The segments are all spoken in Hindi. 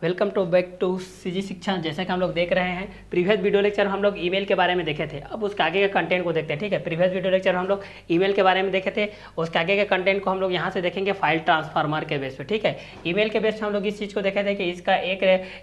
Welcome to back to CG Shiksha. जैसे कि हम लोग देख रहे हैं प्रीवियस वीडियो लेक्चर हम लोग ईमेल के बारे में देखे थे। अब उसके आगे के कंटेंट को देखते हैं। ठीक है, प्रीवियस वीडियो लेक्चर हम लोग ईमेल के बारे में देखे थे, उसके आगे के कंटेंट को हम लोग यहाँ से देखेंगे फाइल ट्रांसफार्मर के बेस पे। ठीक है, ईमेल के बेस पे हम लोग इस चीज़ को देखे थे कि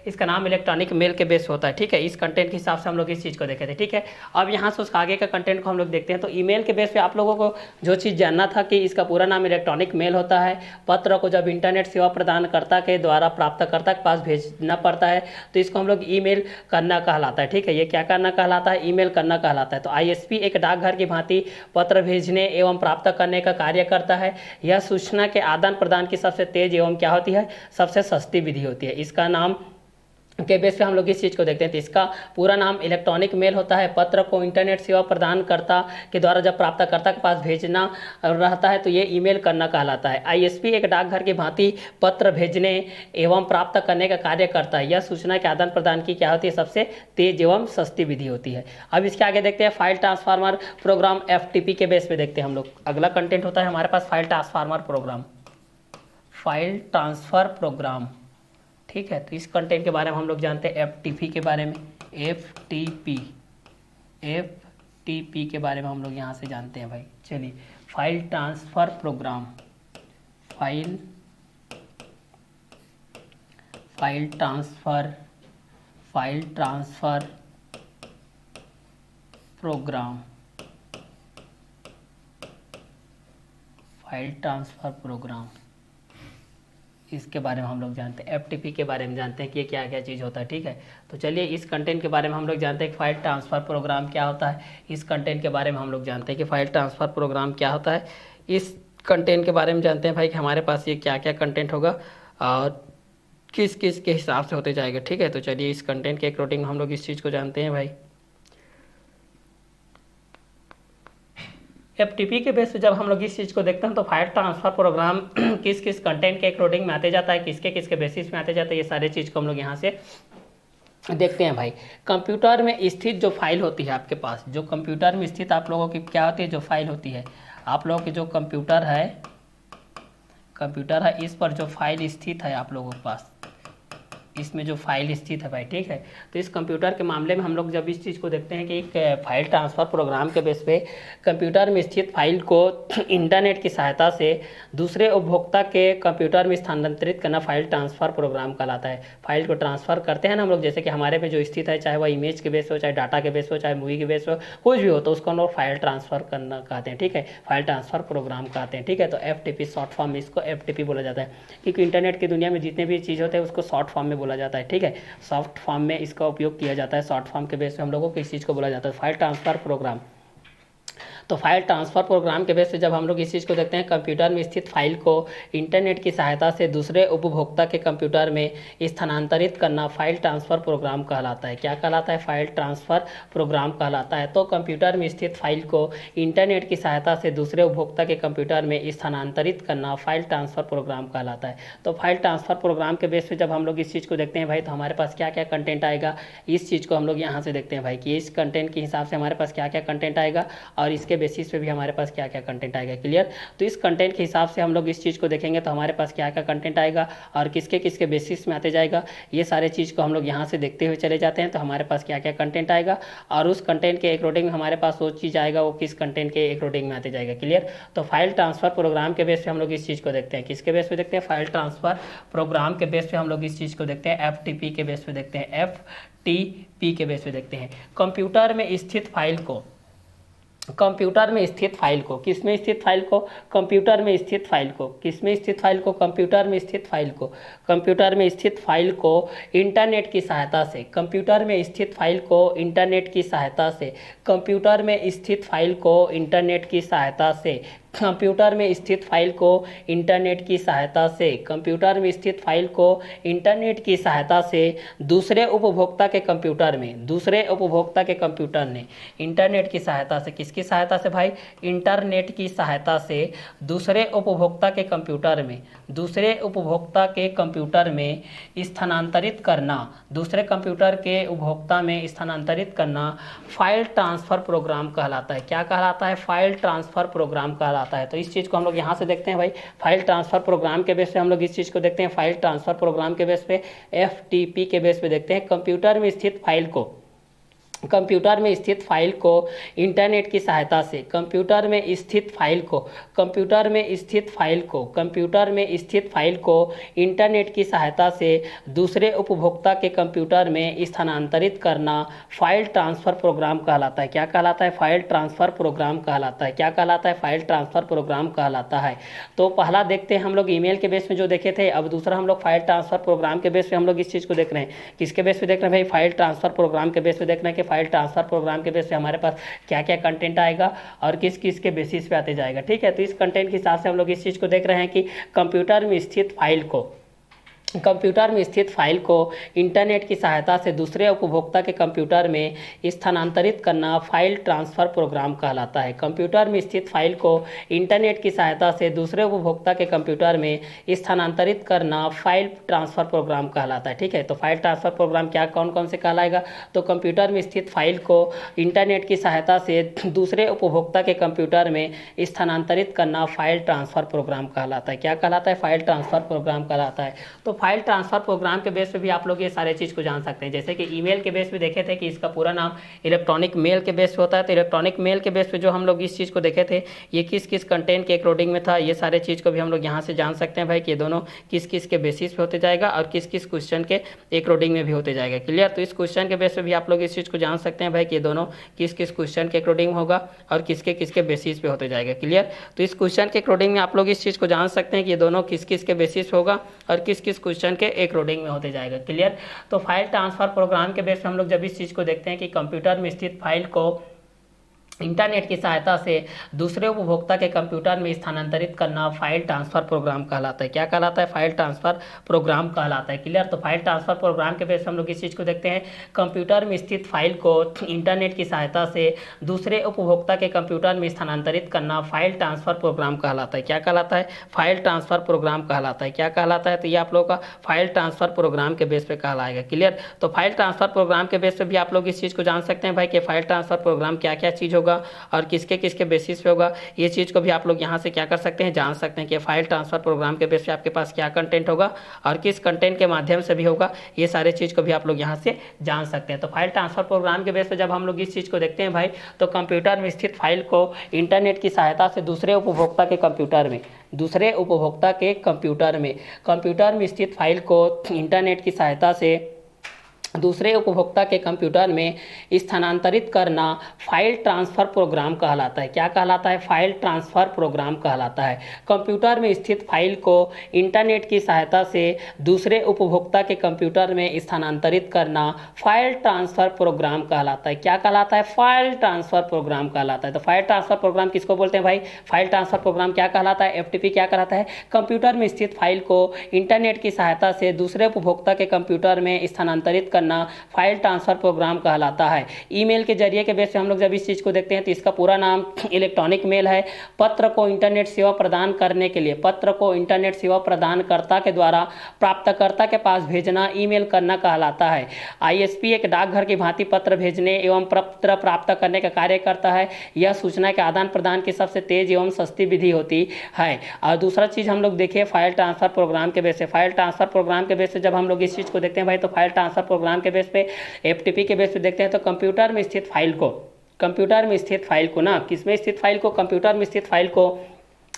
इसका नाम इलेक्ट्रॉनिक मेल के बेस होता है। ठीक है, इस कंटेंट के हिसाब से हम लोग इस चीज़ को देखे थे। ठीक है, अब यहाँ से उसका आगे का कंटेंट को हम लोग देखते हैं। तो ईमेल के बेस पे आप लोगों को जो चीज़ जानना था कि इसका पूरा नाम इलेक्ट्रॉनिक मेल होता है। पत्र को जब इंटरनेट सेवा प्रदानकर्ता के द्वारा प्राप्तकर्ता के पास भेजना पड़ता है तो इसको हम लोग ईमेल करना कहलाता है। ठीक है, ये क्या करना कहलाता है? ईमेल करना कहलाता है। तो आईएसपी एक डाकघर की भांति पत्र भेजने एवं प्राप्त करने का कार्य करता है। यह सूचना के आदान प्रदान की सबसे तेज एवं क्या होती है? सबसे सस्ती विधि होती है। इसका नाम के बेस पे हम लोग इस चीज़ को देखते हैं। तो इसका पूरा नाम इलेक्ट्रॉनिक मेल होता है। पत्र को इंटरनेट सेवा प्रदानकर्ता के द्वारा जब प्राप्तकर्ता के पास भेजना रहता है तो ये ईमेल करना कहलाता है। आईएसपी एक डाकघर की भांति पत्र भेजने एवं प्राप्त करने का कार्य करता है। यह सूचना के आदान प्रदान की क्या होती है? सबसे तेज एवं सस्ती विधि होती है। अब इसके आगे देखते हैं फाइल ट्रांसफार्मर प्रोग्राम FTP के बेस पे देखते हैं हम लोग। अगला कंटेंट होता है हमारे पास file transformer program, file transfer program. ठीक है, तो इस कंटेंट के बारे में हम लोग जानते हैं FTP के बारे में। FTP के बारे में हम लोग यहाँ से जानते हैं भाई। चलिए, file transfer program, file transfer program, file transfer program, इसके बारे में हम लोग जानते हैं। FTP के बारे में जानते हैं कि ये क्या क्या चीज़ होता है। ठीक है, तो चलिए इस कंटेंट के बारे में हम लोग जानते हैं कि फाइल ट्रांसफ़र प्रोग्राम क्या होता है। इस कंटेंट के बारे में हम लोग जानते हैं कि फाइल ट्रांसफ़र प्रोग्राम क्या होता है। इस कंटेंट के बारे में जानते हैं भाई कि हमारे पास ये क्या क्या कंटेंट होगा और किस किस के हिसाब से होते जाएगा। ठीक है, तो चलिए इस कंटेंट के अकॉर्डिंग हम लोग इस चीज़ को जानते हैं भाई। FTP के बेस पे जब हम लोग इस चीज़ को देखते हैं तो फाइल ट्रांसफर प्रोग्राम किस किस कंटेंट के अकॉर्डिंग में आते जाता है, किसके किसके बेसिस में आते जाता है, ये सारे चीज़ को हम लोग यहाँ से देखते हैं भाई। कंप्यूटर में स्थित जो फाइल होती है आपके पास, जो कंप्यूटर में स्थित आप लोगों की क्या होती है? जो फाइल होती है आप लोगों की, जो कंप्यूटर है इस पर जो फाइल स्थित है आप लोगों के पास, इसमें जो फाइल स्थित है भाई। ठीक है, तो इस कंप्यूटर के मामले में हम लोग जब इस चीज़ को देखते हैं कि एक फाइल ट्रांसफ़र प्रोग्राम के बेस पे कंप्यूटर में स्थित फाइल को इंटरनेट की सहायता से दूसरे उपभोक्ता के कंप्यूटर में स्थानांतरित करना फाइल ट्रांसफ़र प्रोग्राम कहलाता है। फाइल को ट्रांसफ़र करते हैं ना हम लोग, जैसे कि हमारे में जो स्थित है, चाहे वह इमेज के बेस हो, चाहे डाटा के बेस हो, चाहे मूवी के बेस हो, कुछ भी हो, तो उसको हम लोग फाइल ट्रांसफ़र करना कहते हैं। ठीक है, फाइल ट्रांसफ़र प्रोग्राम कहते हैं। ठीक है, तो FTP शॉर्ट फॉर्म में इसको FTP बोला जाता है, क्योंकि इंटरनेट की दुनिया में जितने भी चीज़ होते हैं उसको शॉर्ट फॉर्म में बोला जाता है। ठीक है, सॉफ्ट फॉर्म में इसका उपयोग किया जाता है। शॉर्ट फॉर्म के बेस पे हम लोगों को इस चीज़ को बोला जाता है फाइल ट्रांसफर प्रोग्राम। तो फाइल ट्रांसफ़र प्रोग्राम के बेस पे जब हम लोग इस चीज़ को देखते हैं, कंप्यूटर में स्थित फाइल को इंटरनेट की सहायता से दूसरे उपभोक्ता के कंप्यूटर में स्थानांतरित करना फाइल ट्रांसफ़र प्रोग्राम कहलाता है। क्या कहलाता है? फाइल ट्रांसफ़र प्रोग्राम कहलाता है। तो कंप्यूटर में स्थित फाइल को इंटरनेट की सहायता से दूसरे उपभोक्ता के कंप्यूटर में स्थानांतरित करना फाइल ट्रांसफ़र प्रोग्राम कहलाता है। तो फाइल ट्रांसफ़र प्रोग्राम के बेस पे जब हम लोग इस चीज़ को देखते हैं भाई, तो हमारे पास क्या क्या कंटेंट आएगा, इस चीज़ को हम लोग यहाँ से देखते हैं भाई कि इस कंटेंट के हिसाब से हमारे पास क्या क्या कंटेंट आएगा और इसके बेसिस पे भी हमारे पास क्या क्या कंटेंट आएगा। क्लियर? तो इस कंटेंट के हिसाब से हम लोग इस चीज़ को देखेंगे तो हमारे पास क्या क्या कंटेंट आएगा और किसके किसके बेसिस में आते जाएगा, ये सारे चीज़ को हम लोग यहाँ से देखते हुए चले जाते हैं। तो हमारे पास क्या क्या कंटेंट आएगा और उस कंटेंट के अकॉर्डिंग हमारे पास वो चीज़ आएगा, वो किस कंटेंट के अकॉर्डिंग में आते जाएगा। क्लियर? तो फाइल ट्रांसफ़र प्रोग्राम के बेस पे हम लोग इस चीज़ को देखते हैं। किसके बेस पे देखते हैं? फाइल ट्रांसफ़र प्रोग्राम के बेस पे हम लोग इस चीज़ को देखते हैं। FTP के बेस पे देखते हैं। FTP के बेस पे देखते हैं। कंप्यूटर में स्थित फाइल को कंप्यूटर में स्थित फाइल को किसमें स्थित फाइल को? कंप्यूटर में स्थित फाइल को किसमें स्थित फाइल को? कंप्यूटर में स्थित फाइल को कंप्यूटर में स्थित फाइल को इंटरनेट की सहायता से कंप्यूटर में स्थित फाइल को इंटरनेट की सहायता से कंप्यूटर में स्थित फाइल को इंटरनेट की सहायता से कंप्यूटर में स्थित फाइल को इंटरनेट की सहायता से कंप्यूटर में स्थित फाइल को इंटरनेट की सहायता से दूसरे उपभोक्ता के कंप्यूटर में दूसरे उपभोक्ता के कंप्यूटर ने इंटरनेट की सहायता से, किसकी सहायता से भाई? इंटरनेट की सहायता से दूसरे उपभोक्ता के कंप्यूटर में दूसरे उपभोक्ता के कंप्यूटर में स्थानांतरित करना, दूसरे कंप्यूटर के उपभोक्ता में स्थानांतरित करना फाइल ट्रांसफ़र प्रोग्राम कहलाता है। क्या कहलाता है? फाइल ट्रांसफ़र प्रोग्राम कहलाता है। कहलाता है। तो इस चीज़ को हम लोग यहाँ से देखते हैं भाई, फाइल ट्रांसफ़र प्रोग्राम के बेस पे हम लोग इस चीज़ को देखते हैं, फाइल ट्रांसफ़र प्रोग्राम के बेस पे, FTP के बेस पे देखते हैं। कंप्यूटर में स्थित फाइल को इंटरनेट की सहायता से कंप्यूटर में स्थित फाइल को इंटरनेट की सहायता से दूसरे उपभोक्ता के कंप्यूटर में स्थानांतरित करना फाइल ट्रांसफ़र प्रोग्राम कहलाता है। क्या कहलाता है? फाइल ट्रांसफ़र प्रोग्राम कहलाता है। क्या कहलाता है? फाइल ट्रांसफ़र प्रोग्राम कहलाता है। तो पहला देखते हैं हम लोग ईमेल के बेस में जो देखे थे, अब दूसरा हम लोग फाइल ट्रांसफ़र प्रोग्राम के बेस पे हम लोग इस चीज़ को देख रहे हैं। किसके बेस पे देख रहे हैं भाई? फाइल ट्रांसफ़र प्रोग्राम के बेस पे देख रहे हैं कि फाइल ट्रांसफ़र प्रोग्राम के बेस पे हमारे पास क्या क्या कंटेंट आएगा और किस किस के बेसिस पे आते जाएगा। ठीक है, तो इस कंटेंट के हिसाब से हम लोग इस चीज़ को देख रहे हैं कि कंप्यूटर में स्थित फाइल को इंटरनेट की सहायता से दूसरे उपभोक्ता के कंप्यूटर में स्थानांतरित करना फाइल ट्रांसफ़र प्रोग्राम कहलाता है। कंप्यूटर में स्थित फाइल को इंटरनेट की सहायता से दूसरे उपभोक्ता के कंप्यूटर में स्थानांतरित करना फाइल ट्रांसफ़र प्रोग्राम कहलाता है। ठीक है, तो फाइल ट्रांसफ़र प्रोग्राम क्या कौन कौन से कहलाएगा? तो कंप्यूटर में स्थित फाइल को इंटरनेट की सहायता से दूसरे उपभोक्ता के कंप्यूटर में स्थानांतरित करना फाइल ट्रांसफ़र प्रोग्राम कहलाता है। क्या कहलाता है? फाइल ट्रांसफ़र प्रोग्राम कहलाता है। तो फाइल ट्रांसफ़र प्रोग्राम के बेस पे भी आप लोग ये सारे चीज़ को जान सकते हैं। जैसे कि ईमेल के बेस पे देखे थे कि इसका पूरा नाम इलेक्ट्रॉनिक मेल के बेस पे होता है। तो इलेक्ट्रॉनिक मेल के बेस पे जो हम लोग इस चीज़ को देखे थे, ये किस किस कंटेंट के अकॉर्डिंग में था, ये सारे चीज़ को भी हम लोग यहाँ से जान सकते हैं भाई कि ये दोनों किस किस के बेसिस पे होते जाएगा और किस किस क्वेश्चन के अकॉर्डिंग में भी होते जाएगा। क्लियर? तो इस क्वेश्चन के बेस पे भी आप लोग इस चीज़ को जान सकते हैं भाई कि ये दोनों किस किस क्वेश्चन के अकॉर्डिंग होगा और किसके बेसिस पे होते जाएगा। क्लियर? तो इस क्वेश्चन के अकॉर्डिंग में आप लोग इस चीज़ को जान सकते हैं कि ये दोनों किस किस के बेसिस होगा और किस किस क्वेश्चन के अकॉर्डिंग में होते जाएगा। क्लियर? तो फाइल ट्रांसफ़र प्रोग्राम के बेस पे हम लोग जब इस चीज़ को देखते हैं कि कंप्यूटर में स्थित फाइल को इंटरनेट की सहायता से दूसरे उपभोक्ता के कंप्यूटर में स्थानांतरित करना फाइल ट्रांसफ़र प्रोग्राम कहलाता है। क्या कहलाता है? फाइल ट्रांसफ़र प्रोग्राम कहलाता है। क्लियर? तो फाइल ट्रांसफ़र प्रोग्राम के बेस पर हम लोग इस चीज़ को देखते हैं, कंप्यूटर में स्थित फाइल को इंटरनेट की सहायता से दूसरे उपभोक्ता के कंप्यूटर में स्थानांतरित करना फाइल ट्रांसफ़र प्रोग्राम कहलाता है। क्या कहलाता है? फाइल ट्रांसफ़र प्रोग्राम कहलाता है। क्या कहलाता है? तो ये आप लोगों का फाइल ट्रांसफ़र प्रोग्राम के बेस पे कहलाएगा। क्लियर? तो फाइल ट्रांसफ़र प्रोग्राम के बेस पे भी आप लोग इस चीज़ को जान सकते हैं भाई कि फाइल ट्रांसफ़र प्रोग्राम क्या क्या चीज़ होगा और किसके किसके बेसिस पे होगा। ये चीज़ को भी आप लोग यहाँ से क्या कर सकते हैं? जान सकते हैं कि फाइल ट्रांसफ़र प्रोग्राम के बेस पे आपके पास क्या कंटेंट होगा और किस कंटेंट के माध्यम से भी होगा। ये सारे चीज़ को भी आप लोग यहाँ से जान सकते हैं। तो फाइल ट्रांसफ़र प्रोग्राम के बेस पे जब हम लोग इस चीज़ को देखते हैं भाई, तो कंप्यूटर में स्थित फाइल को इंटरनेट की सहायता से दूसरे उपभोक्ता के कंप्यूटर में स्थित फाइल को इंटरनेट की सहायता से दूसरे उपभोक्ता के कंप्यूटर में स्थानांतरित करना फाइल ट्रांसफ़र प्रोग्राम कहलाता है। क्या कहलाता है? फाइल ट्रांसफ़र प्रोग्राम कहलाता है। कंप्यूटर में स्थित फाइल को इंटरनेट की सहायता से दूसरे उपभोक्ता के कंप्यूटर में स्थानांतरित करना फाइल ट्रांसफ़र प्रोग्राम कहलाता है। क्या कहलाता है? फाइल ट्रांसफ़र प्रोग्राम कहलाता है। तो फाइल ट्रांसफ़र प्रोग्राम किसको बोलते हैं भाई? फाइल ट्रांसफ़र प्रोग्राम क्या कहलाता है? FTP क्या कहलाता है? कंप्यूटर में स्थित फाइल को इंटरनेट की सहायता से दूसरे उपभोक्ता के कंप्यूटर में स्थानांतरित करना फाइल ट्रांसफ़र प्रोग्राम कहलाता है। ईमेल के जरिए के बेस पे हम लोग जब इस चीज़ को देखते हैं तो इसका पूरा नाम इलेक्ट्रॉनिक मेल है। पत्र को इंटरनेट सेवा प्रदान करने के लिए, पत्र को इंटरनेट सेवा प्रदानकर्ता के द्वारा प्राप्तकर्ता के पास भेजना, ईमेल करना कहलाता है। ISP एक डाकघर की भांति पत्र भेजने एवं पत्र प्राप्त करने का कार्य करता है। यह सूचना के आदान प्रदान की सबसे तेज एवं सस्ती विधि होती है। और दूसरा चीज़ हम लोग देखिए फाइल ट्रांसफ़र प्रोग्राम के बेस पे, फाइल ट्रांसफ़र प्रोग्राम के बेस पे जब हम लोग इस चीज़ को देखते हैं भाई, तो फाइल ट्रांसफ़र प्रोग्राम के बेस पे, FTP के बेस पे देखते हैं तो कंप्यूटर में स्थित फाइल को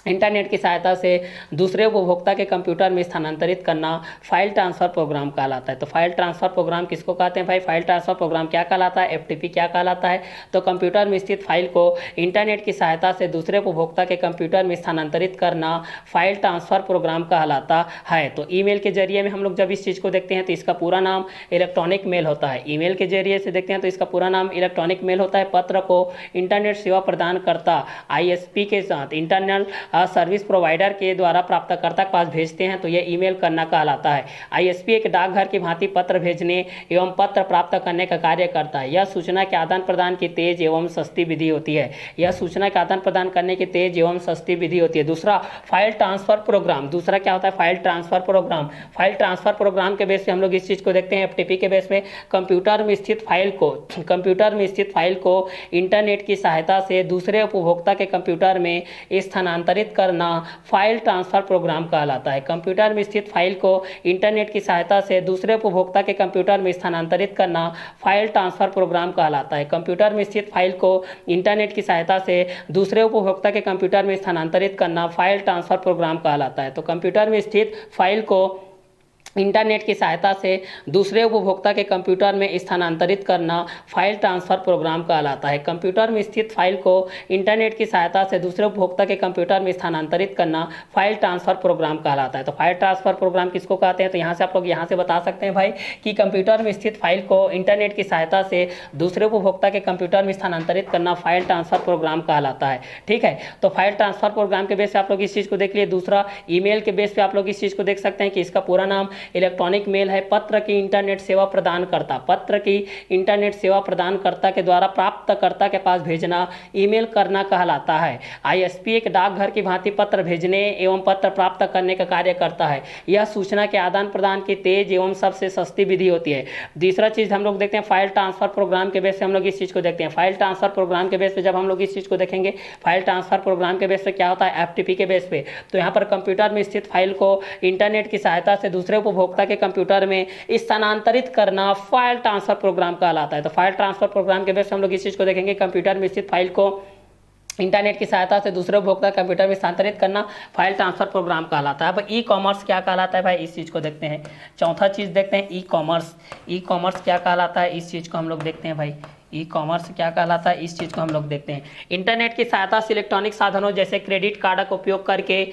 इंटरनेट की सहायता से दूसरे उपभोक्ता के कंप्यूटर में स्थानांतरित करना फाइल ट्रांसफ़र प्रोग्राम कहलाता है। तो फाइल ट्रांसफ़र प्रोग्राम किसको कहते हैं भाई? फाइल ट्रांसफ़र प्रोग्राम क्या कहलाता है? FTP क्या कहलाता है? तो कंप्यूटर में स्थित फाइल को इंटरनेट की सहायता से दूसरे उपभोक्ता के कंप्यूटर में स्थानांतरित करना फाइल ट्रांसफ़र प्रोग्राम कहलाता है। तो ईमेल के जरिए में हम लोग जब इस चीज़ को देखते हैं तो इसका पूरा नाम इलेक्ट्रॉनिक मेल होता है। ईमेल के जरिए से देखते हैं तो इसका पूरा नाम इलेक्ट्रॉनिक मेल होता है। पत्र को इंटरनेट सेवा प्रदानकर्ता ISP के साथ सर्विस प्रोवाइडर के द्वारा प्राप्तकर्ता के पास भेजते हैं तो यह ईमेल करना कहलाता है। आईएसपी एक डाकघर की भांति पत्र भेजने एवं पत्र प्राप्त करने का कार्य करता है। यह सूचना के आदान प्रदान की तेज एवं सस्ती विधि होती है। यह सूचना के आदान प्रदान करने की तेज एवं सस्ती विधि होती है। दूसरा, फाइल ट्रांसफर प्रोग्राम। दूसरा क्या होता है? File transfer program. File transfer program के बेस पे हम लोग इस चीज़ को देखते हैं। एफटीपी के बेस में कंप्यूटर में स्थित फाइल को इंटरनेट की सहायता से दूसरे उपभोक्ता के कंप्यूटर में स्थानांतरित करना फाइल ट्रांसफर प्रोग्राम कहलाता है। कंप्यूटर में स्थित फाइल को इंटरनेट की सहायता से दूसरे उपभोक्ता के कंप्यूटर में स्थानांतरित करना फाइल ट्रांसफर प्रोग्राम कहलाता है। कंप्यूटर में स्थित फाइल को इंटरनेट की सहायता से दूसरे उपभोक्ता के कंप्यूटर में स्थानांतरित करना फाइल ट्रांसफर प्रोग्राम कहलाता है। तो कंप्यूटर में स्थित फाइल को इंटरनेट की सहायता से दूसरे उपभोक्ता के कंप्यूटर में स्थानांतरित करना फाइल ट्रांसफर प्रोग्राम कहलाता है। कंप्यूटर में स्थित फाइल को इंटरनेट की सहायता से दूसरे उपभोक्ता के कंप्यूटर में स्थानांतरित करना फाइल ट्रांसफर प्रोग्राम कहलाता है। तो फाइल ट्रांसफर प्रोग्राम किसको कहते हैं? तो यहाँ से आप लोग यहाँ से बता सकते हैं भाई कि कंप्यूटर में स्थित फाइल को इंटरनेट की सहायता से दूसरे उपभोक्ता के कंप्यूटर में स्थानांतरित करना फाइल ट्रांसफर प्रोग्राम कहलाता है। ठीक है, तो फाइल ट्रांसफर प्रोग्राम के बेस पे आप लोग इस चीज़ को देख लिए। दूसरा, ईमेल के बेस पे आप लोग इस चीज़ को देख सकते हैं कि इसका पूरा नाम इलेक्ट्रॉनिक मेल है। पत्र की इंटरनेट सेवा प्रदानकर्ता, पत्र की इंटरनेट सेवा प्रदानकर्ता के द्वारा प्राप्तकर्ता के पास भेजना ईमेल करना कहलाता है। आईएसपी एक डाकघर की भांति पत्र भेजने एवं पत्र प्राप्त करने का कार्य करता है। यह सूचना के आदान प्रदान की तेज एवं सबसे सस्ती विधि होती है। दूसरा चीज़ हम लोग देखते हैं फाइल ट्रांसफर प्रोग्राम के बेस पे हम लोग इस चीज़ को देखते हैं। फाइल ट्रांसफर प्रोग्राम के बेस पे जब हम लोग इस चीज़ को देखेंगे, फाइल ट्रांसफर प्रोग्राम के बेस पे क्या होता है? एफटीपी के बेस पे। तो यहाँ पर कंप्यूटर में स्थित फाइल को इंटरनेट की सहायता से दूसरे उपभोक्ता के कंप्यूटर में स्थानांतरित करना फाइल ट्रांसफर प्रोग्राम कहलाता है। तो फाइल ट्रांसफर प्रोग्राम के बेस हम लोग इस चीज़ को देखेंगे। कंप्यूटर में स्थित फाइल को इंटरनेट की सहायता से दूसरे उपभोक्ता कंप्यूटर में स्थानांतरित करना फाइल ट्रांसफर प्रोग्राम कहलाता है। अब ई कॉमर्स क्या कहलाता है भाई? इस चीज़ को देखते हैं। चौथा चीज़ देखते हैं ई कॉमर्स। ई कॉमर्स क्या कहलाता है? इस चीज़ को हम लोग देखते हैं भाई। ई कॉमर्स क्या कहलाता है? इस चीज़ को हम लोग देखते हैं। इंटरनेट की सहायता से इलेक्ट्रॉनिक साधनों जैसे क्रेडिट कार्ड का उपयोग करके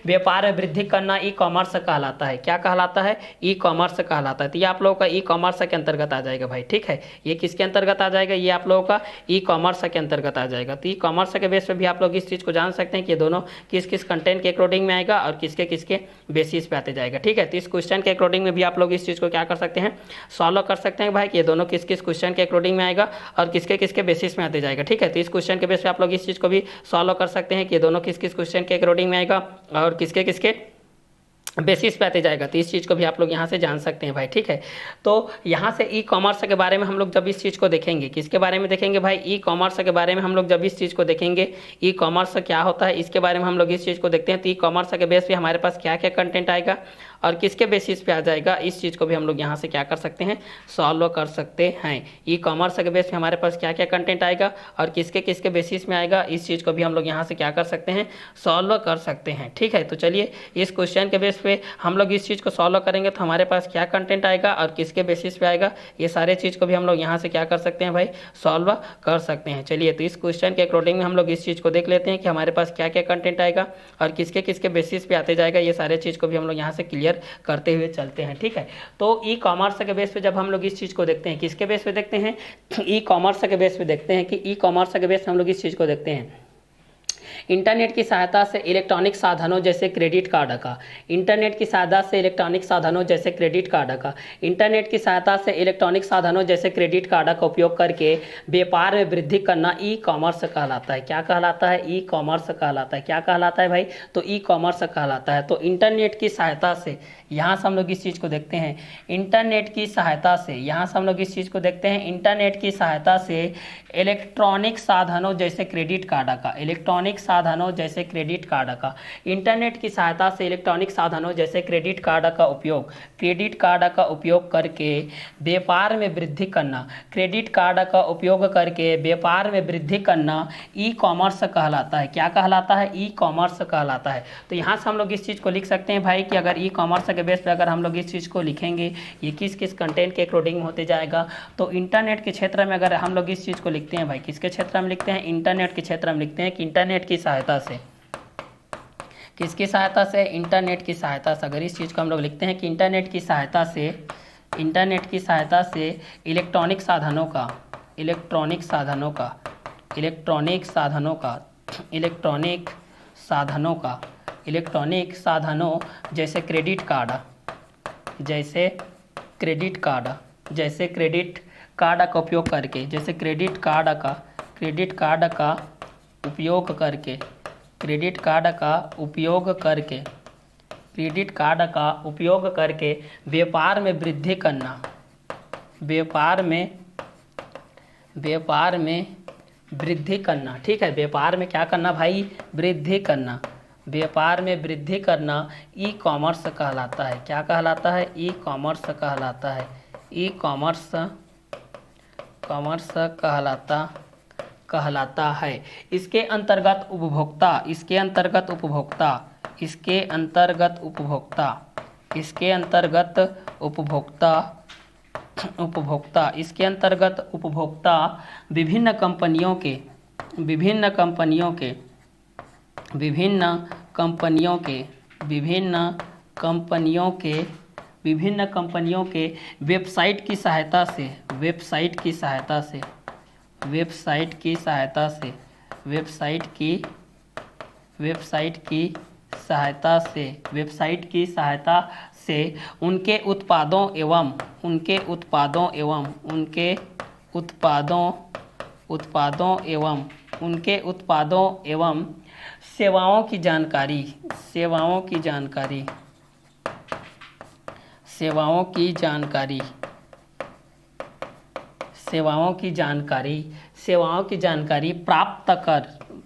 व्यापार में वृद्धि करना ई कॉमर्स कहलाता है। क्या कहलाता है? ई कॉमर्स कहलाता है। तो ये आप लोगों का ई कॉमर्स के अंतर्गत आ जाएगा भाई। ठीक है, ये किसके अंतर्गत आ जाएगा? ये आप लोगों का ई कॉमर्स के अंतर्गत आ जाएगा। तो ई कॉमर्स के बेस पे भी आप लोग इस चीज़ को जान सकते हैं कि ये दोनों किस किस कंटेंट के अकॉर्डिंग में आएगा और किसके किसके बेसिस पे आते जाएगा। ठीक है, तो इस क्वेश्चन के अकॉर्डिंग में भी आप लोग इस चीज़ को क्या कर सकते हैं? सॉल्व कर सकते हैं भाई कि ये दोनों किस किस क्वेश्चन के अकॉर्डिंग में आएगा और किसके किसके बेसिस में आते जाएगा। ठीक है, तो इस क्वेश्चन के बेस पे आप लोग इस चीज़ को भी सॉल्व कर सकते हैं कि ये दोनों किस किस क्वेश्चन के अकॉर्डिंग में आएगा और किसके किसके बेसिस पे आते जाएगा। तो इस चीज़ को भी आप लोग यहाँ से जान सकते हैं भाई। ठीक है, तो यहाँ से ई कॉमर्स के बारे में हम लोग जब इस चीज़ को देखेंगे, किसके बारे में देखेंगे भाई? ई कॉमर्स के बारे में हम लोग जब इस चीज़ को देखेंगे, ई कॉमर्स क्या होता है इसके बारे में हम लोग इस चीज़ को देखते हैं। तो ई कॉमर्स के बेस पे हमारे पास क्या क्या कंटेंट आएगा और किसके बेसिस पे आ जाएगा, इस चीज़ को भी हम लोग यहाँ से क्या कर सकते हैं? सॉल्व कर सकते हैं। ई कॉमर्स के बेस पे हमारे पास क्या क्या कंटेंट आएगा और किसके किसके बेसिस में आएगा, इस चीज़ को भी हम लोग यहाँ से क्या कर सकते हैं? सॉल्व कर सकते हैं। ठीक है, तो चलिए इस क्वेश्चन के बेस पे हम लोग इस चीज़ को सॉल्व करेंगे तो हमारे पास क्या कंटेंट आएगा और किसके बेसिस पे आएगा, ये सारे चीज़ को भी हम लोग यहाँ से क्या कर सकते हैं भाई? सॉल्व कर सकते हैं। चलिए, तो इस क्वेश्चन के अकॉर्डिंग में हम लोग इस चीज़ को देख लेते हैं कि हमारे पास क्या क्या कंटेंट आएगा और किसके किसके बेसिस पे आते जाएगा। ये सारे चीज़ को भी हम लोग यहाँ से क्लियर करते हुए चलते हैं। ठीक है, तो ई कॉमर्स के बेस पे जब हम लोग इस चीज़ को देखते हैं, किसके बेस पे देखते हैं? ई कॉमर्स के बेस पे देखते हैं कि ई कॉमर्स के बेस पे हम लोग इस चीज़ को देखते हैं। इंटरनेट की सहायता से इलेक्ट्रॉनिक साधनों जैसे क्रेडिट कार्ड का, इंटरनेट की सहायता से इलेक्ट्रॉनिक साधनों जैसे क्रेडिट कार्ड का, इंटरनेट की सहायता से इलेक्ट्रॉनिक साधनों जैसे क्रेडिट कार्ड का उपयोग करके व्यापार में वृद्धि करना ई कॉमर्स कहलाता है। क्या कहलाता है? ई कॉमर्स कहलाता है। क्या कहलाता है भाई? तो ई कॉमर्स कहलाता है। तो इंटरनेट की सहायता से, यहाँ से हम लोग इस चीज़ को देखते हैं। इंटरनेट की सहायता से, यहाँ से हम लोग इस चीज़ को देखते हैं। इंटरनेट की सहायता से इलेक्ट्रॉनिक साधनों जैसे क्रेडिट कार्ड का, इलेक्ट्रॉनिक साधनों जैसे क्रेडिट कार्ड का, इंटरनेट की सहायता से इलेक्ट्रॉनिक साधनों जैसे क्रेडिट कार्ड का उपयोग करके व्यापार में वृद्धि करना, क्रेडिट कार्ड का उपयोग करके व्यापार में वृद्धि करना ई कॉमर्स कहलाता है। क्या कहलाता है? ई कॉमर्स कहलाता है। तो यहाँ से हम लोग इस चीज़ को लिख सकते हैं भाई कि अगर ई कॉमर्स के बेस पे अगर हम लोग इस चीज़ को लिखेंगे, ये किस किस कंटेंट के अकॉर्डिंग होते जाएगा। तो इंटरनेट के क्षेत्र में अगर हम लोग इस चीज़ को लिखते हैं भाई, किसके क्षेत्र में लिखते हैं? इंटरनेट के क्षेत्र में लिखते हैं कि इंटरनेट की सहायता से, किसकी सहायता से? इंटरनेट की सहायता से। अगर इस चीज़ को हम लोग लिखते हैं कि इंटरनेट की सहायता से, इंटरनेट की सहायता से इलेक्ट्रॉनिक साधनों का, इलेक्ट्रॉनिक साधनों का, इलेक्ट्रॉनिक साधनों का, इलेक्ट्रॉनिक साधनों का, इलेक्ट्रॉनिक साधनों जैसे क्रेडिट कार्ड, जैसे क्रेडिट कार्ड, जैसे क्रेडिट कार्ड का उपयोग करके, जैसे क्रेडिट कार्ड का उपयोग करके, क्रेडिट कार्ड का उपयोग करके, क्रेडिट कार्ड का उपयोग करके व्यापार में वृद्धि करना, व्यापार में वृद्धि करना। ठीक है, व्यापार में क्या करना भाई, वृद्धि करना, व्यापार में वृद्धि करना ई कॉमर्स कहलाता है। क्या कहलाता है, ई कॉमर्स कहलाता है, ई कॉमर्स कहलाता है। इसके अंतर्गत उपभोक्ता, इसके अंतर्गत उपभोक्ता, इसके अंतर्गत उपभोक्ता, इसके अंतर्गत उपभोक्ता, इसके अंतर्गत उपभोक्ता विभिन्न कंपनियों के, विभिन्न कंपनियों के, विभिन्न कंपनियों के, विभिन्न कंपनियों के, विभिन्न कंपनियों के वेबसाइट की सहायता से, वेबसाइट की सहायता से, वेबसाइट की सहायता से, वेबसाइट की, वेबसाइट की सहायता से, वेबसाइट की सहायता से उनके उत्पादों एवं, उनके उत्पादों एवं, उनके उत्पादों, उत्पादों एवं, उनके उत्पादों एवं सेवाओं की जानकारी, सेवाओं की जानकारी, सेवाओं की जानकारी, सेवाओं की जानकारी, सेवाओं की जानकारी प्राप्त कर,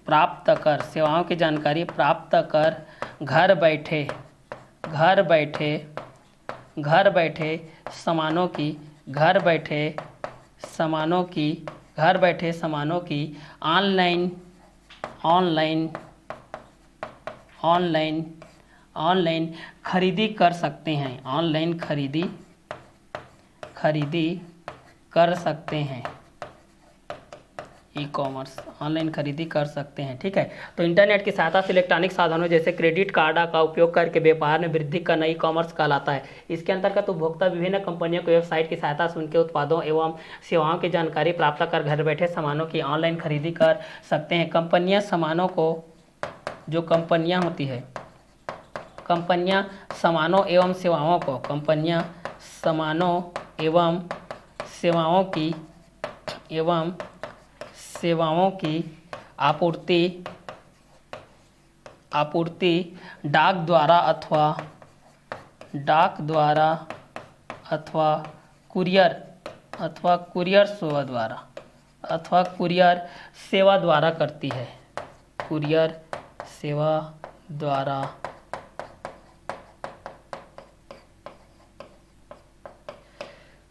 प्राप्त कर, सेवाओं की जानकारी प्राप्त कर घर बैठे, घर बैठे, घर बैठे सामानों की, घर बैठे सामानों की, घर बैठे सामानों की ऑनलाइन, ऑनलाइन, ऑनलाइन, ऑनलाइन खरीदी कर सकते हैं, ऑनलाइन खरीदी, खरीदी कर सकते हैं। ई कॉमर्स, ऑनलाइन खरीदी कर सकते हैं। ठीक है, तो इंटरनेट की सहायता से इलेक्ट्रॉनिक साधनों जैसे क्रेडिट कार्ड का उपयोग करके व्यापार में वृद्धि करना ई कॉमर्स कहलाता है। इसके अंतर्गत उपभोक्ता विभिन्न कंपनियों की वेबसाइट की सहायता से उनके उत्पादों एवं सेवाओं की जानकारी प्राप्त कर घर बैठे सामानों की ऑनलाइन खरीदी कर सकते हैं। कंपनियां सामानों को, जो कंपनियां होती है, कंपनियां सामानों एवं सेवाओं को, कंपनियां सामानों एवं सेवाओं की, एवं सेवाओं की आपूर्ति, आपूर्ति डाक द्वारा अथवा, डाक द्वारा अथवा कुरियर, अथवा कुरियर सेवा द्वारा, अथवा कुरियर सेवा द्वारा करती है, कुरियर सेवा द्वारा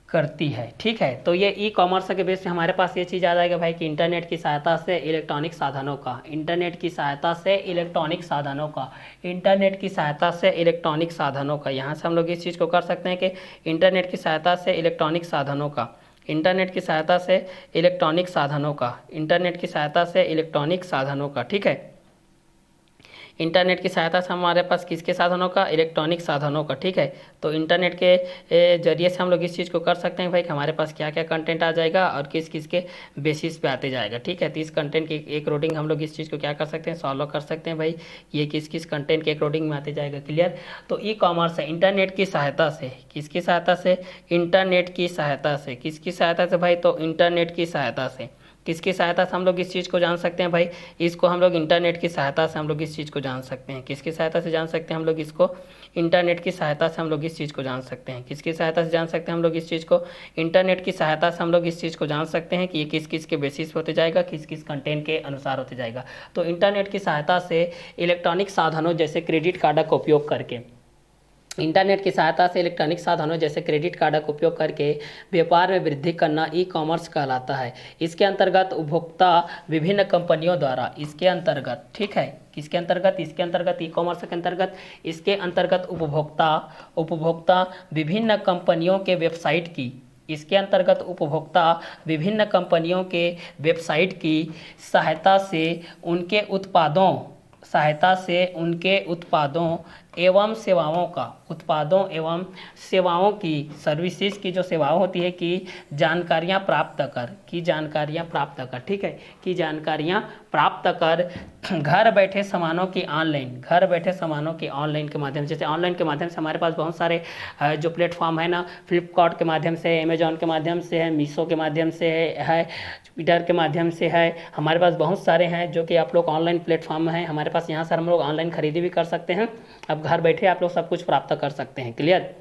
करती है। ठीक है, तो ये ई कॉमर्स के बेस पे हमारे पास ये चीज़ आ जाएगा भाई कि इंटरनेट की सहायता से इलेक्ट्रॉनिक साधनों का, इंटरनेट की सहायता से इलेक्ट्रॉनिक साधनों का, इंटरनेट की सहायता से इलेक्ट्रॉनिक साधनों का। यहाँ से हम लोग इस चीज़ को कर सकते हैं कि इंटरनेट की सहायता से इलेक्ट्रॉनिक साधनों का, इंटरनेट की सहायता से इलेक्ट्रॉनिक साधनों का, इंटरनेट की सहायता से इलेक्ट्रॉनिक साधनों का। ठीक है, इंटरनेट की सहायता से हमारे पास किसके साधनों का, इलेक्ट्रॉनिक साधनों का। ठीक है, तो इंटरनेट के जरिए से हम लोग इस चीज़ को कर सकते हैं भाई कि हमारे पास क्या क्या कंटेंट आ जाएगा और किस किस के बेसिस पे आते जाएगा। ठीक है, तो इस कंटेंट के अकॉर्डिंग हम लोग इस चीज़ को क्या कर सकते हैं, सॉल्व कर सकते हैं भाई, ये किस किस कंटेंट के अकॉर्डिंग में आते जाएगा। क्लियर, तो ई कॉमर्स है इंटरनेट की सहायता से, किसकी सहायता से, इंटरनेट की सहायता से, किसकी सहायता से भाई, तो इंटरनेट की सहायता से, किसकी सहायता से हम लोग इस चीज़ को जान सकते हैं भाई, इसको हम लोग इंटरनेट की सहायता से हम लोग इस चीज़ को जान सकते हैं। किसकी सहायता से जान सकते हैं हम लोग इसको, इंटरनेट की सहायता से हम लोग इस चीज़ को जान सकते हैं। किसकी सहायता से जान सकते हैं हम लोग इस चीज़ को, इंटरनेट की सहायता से हम लोग इस चीज़ को जान सकते हैं कि ये किस किस के बेसिस पे होते जाएगा, किस किस कंटेंट के अनुसार होते जाएगा। तो इंटरनेट की सहायता से इलेक्ट्रॉनिक साधनों जैसे क्रेडिट कार्ड का उपयोग करके, इंटरनेट की सहायता से इलेक्ट्रॉनिक साधनों जैसे क्रेडिट कार्ड का उपयोग करके व्यापार में वृद्धि करना ई कॉमर्स कहलाता है। इसके अंतर्गत उपभोक्ता विभिन्न कंपनियों द्वारा, इसके अंतर्गत, ठीक है, किसके अंतर्गत, इसके अंतर्गत, ई कॉमर्स के अंतर्गत, इसके अंतर्गत उपभोक्ता विभिन्न कंपनियों के वेबसाइट की, इसके अंतर्गत उपभोक्ता विभिन्न कंपनियों के वेबसाइट की सहायता से उनके उत्पादों एवं सेवाओं का, उत्पादों एवं सेवाओं की, सर्विसेज की जो सेवाओं होती है की जानकारियां प्राप्त कर, ठीक है, की जानकारियां प्राप्त कर घर बैठे सामानों की ऑनलाइन, के माध्यम से, जैसे ऑनलाइन के माध्यम से हमारे पास बहुत सारे जो प्लेटफॉर्म है ना, फ्लिपकार्ट के माध्यम से, अमेजोन के माध्यम से है, मीशो के माध्यम से है, ट्विटर के माध्यम से है, हमारे पास बहुत सारे हैं जो कि आप लोग ऑनलाइन प्लेटफॉर्म हैं हमारे पास, यहाँ से हम लोग ऑनलाइन खरीदी भी कर सकते हैं। अब घर बैठे आप लोग सब कुछ प्राप्त कर सकते हैं। क्लियर?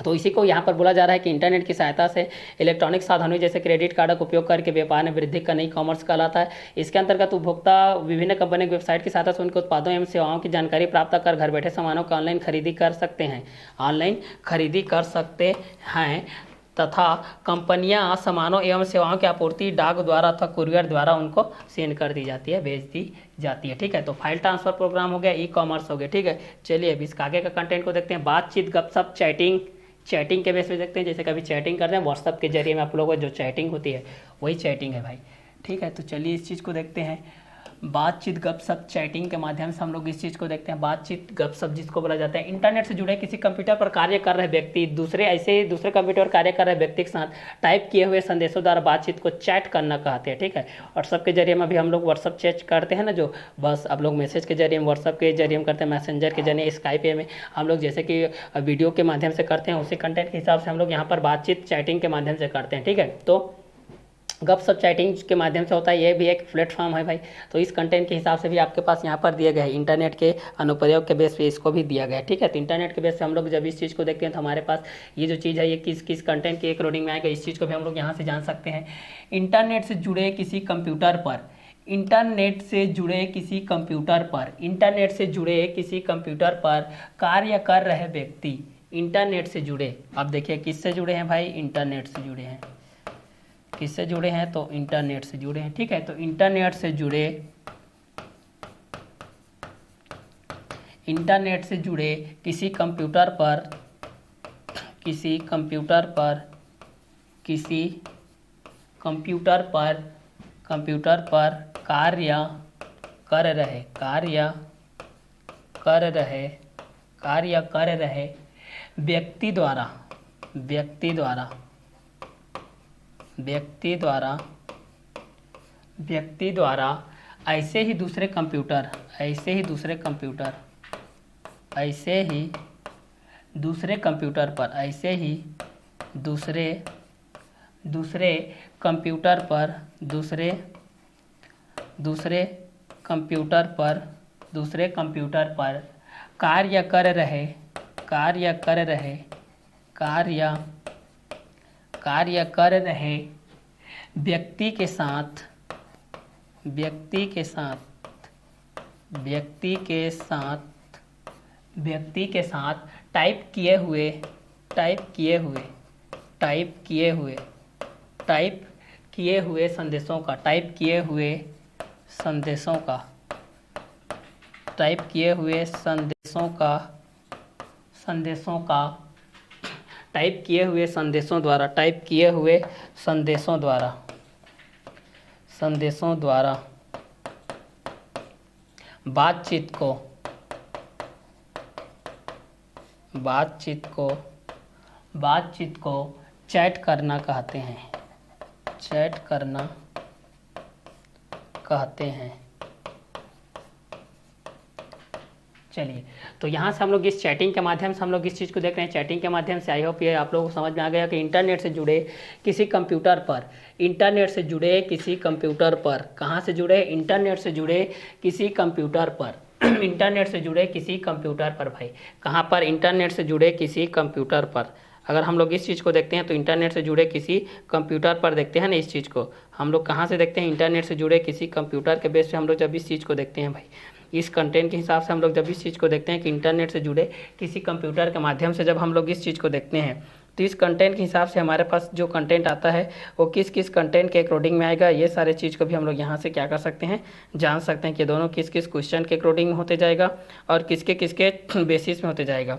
तो इसी को यहाँ पर बोला जा रहा है कि इंटरनेट की सहायता से इलेक्ट्रॉनिक साधनों जैसे क्रेडिट कार्ड का उपयोग करके व्यापार में वृद्धि करना ई कॉमर्स कहलाता है। इसके अंतर्गत उपभोक्ता विभिन्न कंपनी की वेबसाइट की सहायता से उनके उत्पादों एवं सेवाओं की जानकारी प्राप्त कर घर बैठे सामानों का ऑनलाइन खरीदी कर सकते हैं, तथा कंपनियां सामानों एवं सेवाओं की आपूर्ति डाक द्वारा अथवा कुरियर द्वारा उनको सेंड कर दी जाती है, भेज दी जाती है। ठीक है, तो फाइल ट्रांसफर प्रोग्राम हो गया, ई कॉमर्स हो गया। ठीक है, चलिए अभी इसका आगे का कंटेंट को देखते हैं। बातचीत, गपशप, चैटिंग के बेस पे देखते हैं। जैसे कभी चैटिंग करते हैं व्हाट्सअप के जरिए में, आप लोगों को जो चैटिंग होती है वही चैटिंग है भाई। ठीक है, तो चलिए इस चीज़ को देखते हैं। बातचीत, गपशप, चैटिंग के माध्यम से हम लोग इस चीज़ को देखते हैं। बातचीत, गपशप जिसको बोला जाता है, इंटरनेट से जुड़े किसी कंप्यूटर पर कार्य कर रहे व्यक्ति दूसरे कंप्यूटर पर कार्य कर रहे व्यक्ति के साथ टाइप किए हुए संदेशों द्वारा बातचीत को चैट करना कहते हैं। ठीक है, व्हाट्सअप के जरिए में अभी हम लोग व्हाट्सअप चैट करते हैं ना, जो बस आप लोग मैसेज के जरिए में, व्हाट्सअप के जरिए में करते हैं, मैसेंजर के जरिए, स्काइप में हम लोग जैसे कि वीडियो के माध्यम से करते हैं, उसी कंटेंट के हिसाब से हम लोग यहाँ पर बातचीत चैटिंग के माध्यम से करते हैं। ठीक है, तो गपशप चैटिंग के माध्यम से होता है, ये भी एक प्लेटफॉर्म है भाई। तो इस कंटेंट के हिसाब से भी आपके पास यहाँ पर दिया गया है, इंटरनेट के अनुप्रयोग के बेस पे इसको भी दिया गया है। ठीक है, तो इंटरनेट के बेस पे हम लोग जब इस चीज़ को देखते हैं तो हमारे पास ये जो चीज़ है ये किस कंटेंट के अकॉर्डिंग में आएगा, इस चीज़ को भी हम लोग यहाँ से जान सकते हैं। इंटरनेट से जुड़े किसी कंप्यूटर पर कार्य कर रहे व्यक्ति, इंटरनेट से जुड़े, अब देखिए किससे जुड़े हैं भाई, इंटरनेट से जुड़े हैं। किससे जुड़े हैं, तो इंटरनेट से जुड़े हैं। ठीक है, तो इंटरनेट से जुड़े किसी कंप्यूटर पर कार्य कर रहे व्यक्ति द्वारा ऐसे ही दूसरे कंप्यूटर पर कार्य कर रहे व्यक्ति के साथ टाइप किए हुए संदेशों का संदेशों द्वारा बातचीत को चैट करना कहते हैं। चलिए, तो यहाँ से हम लोग इस चैटिंग के माध्यम से हम लोग इस चीज़ को देख रहे हैं। चैटिंग के माध्यम से आई होप ये आप लोगों को समझ में आ गया कि इंटरनेट से जुड़े किसी कंप्यूटर पर कहाँ से जुड़े, इंटरनेट से जुड़े किसी कंप्यूटर पर भाई, कहाँ पर, इंटरनेट से जुड़े किसी कंप्यूटर पर। अगर हम लोग इस चीज़ को देखते हैं तो इंटरनेट से जुड़े किसी कंप्यूटर पर देखते हैं ना, इस चीज़ को हम लोग कहाँ से देखते हैं, इंटरनेट से जुड़े किसी कंप्यूटर के बेस पे हम लोग जब इस चीज़ को देखते हैं भाई, इस कंटेंट के हिसाब से हम लोग जब इस चीज़ को देखते हैं कि इंटरनेट से जुड़े किसी कंप्यूटर के माध्यम से जब हम लोग इस चीज़ को देखते हैं तो इस कंटेंट के हिसाब से हमारे पास जो कंटेंट आता है वो किस कंटेंट के अकॉर्डिंग में आएगा, ये सारे चीज़ को भी हम लोग यहाँ से क्या कर सकते हैं, जान सकते हैं कि दोनों किस क्वेश्चन के अकॉर्डिंग में होते जाएगा और किसके बेसिस में होते जाएगा।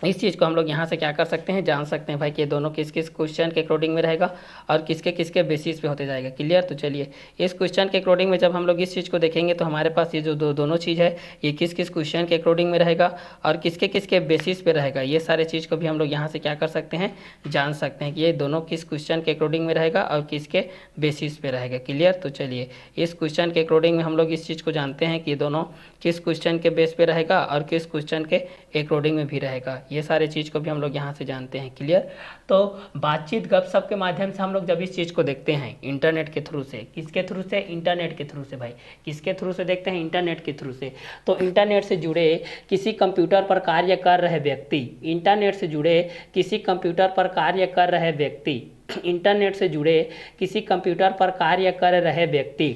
इस चीज़ को हम लोग यहाँ से क्या कर सकते हैं, जान सकते हैं भाई कि ये दोनों किस किस क्वेश्चन के अकॉर्डिंग में रहेगा और किसके किसके बेसिस पे होते जाएगा। क्लियर। तो चलिए इस क्वेश्चन के अकॉर्डिंग में जब हम लोग इस चीज़ को देखेंगे तो हमारे पास ये जो दोनों चीज़ है ये किस किस क्वेश्चन के अकॉर्डिंग में रहेगा और किसके किसके बेसिस पे रहेगा, ये सारे चीज़ को भी हम लोग यहाँ से क्या कर सकते हैं, जान सकते हैं कि ये दोनों किस क्वेश्चन के अकॉर्डिंग में रहेगा और किसके बेसिस पे रहेगा। क्लियर। तो चलिए इस क्वेश्चन के अकॉर्डिंग में हम लोग इस चीज़ को जानते हैं कि ये दोनों किस क्वेश्चन के बेस पे रहेगा और किस क्वेश्चन के अकॉर्डिंग में भी रहेगा, ये सारे चीज़ को भी हम लोग यहाँ से जानते हैं। क्लियर। तो बातचीत गपशप के माध्यम से हम लोग जब इस चीज़ को देखते हैं इंटरनेट के थ्रू से, किसके थ्रू से, इंटरनेट के थ्रू से भाई, किसके थ्रू से देखते हैं, इंटरनेट के थ्रू से। तो इंटरनेट से जुड़े किसी कंप्यूटर पर कार्य कर रहे व्यक्ति, इंटरनेट से जुड़े किसी कंप्यूटर पर कार्य कर रहे व्यक्ति, इंटरनेट से जुड़े किसी कंप्यूटर पर कार्य कर रहे व्यक्ति,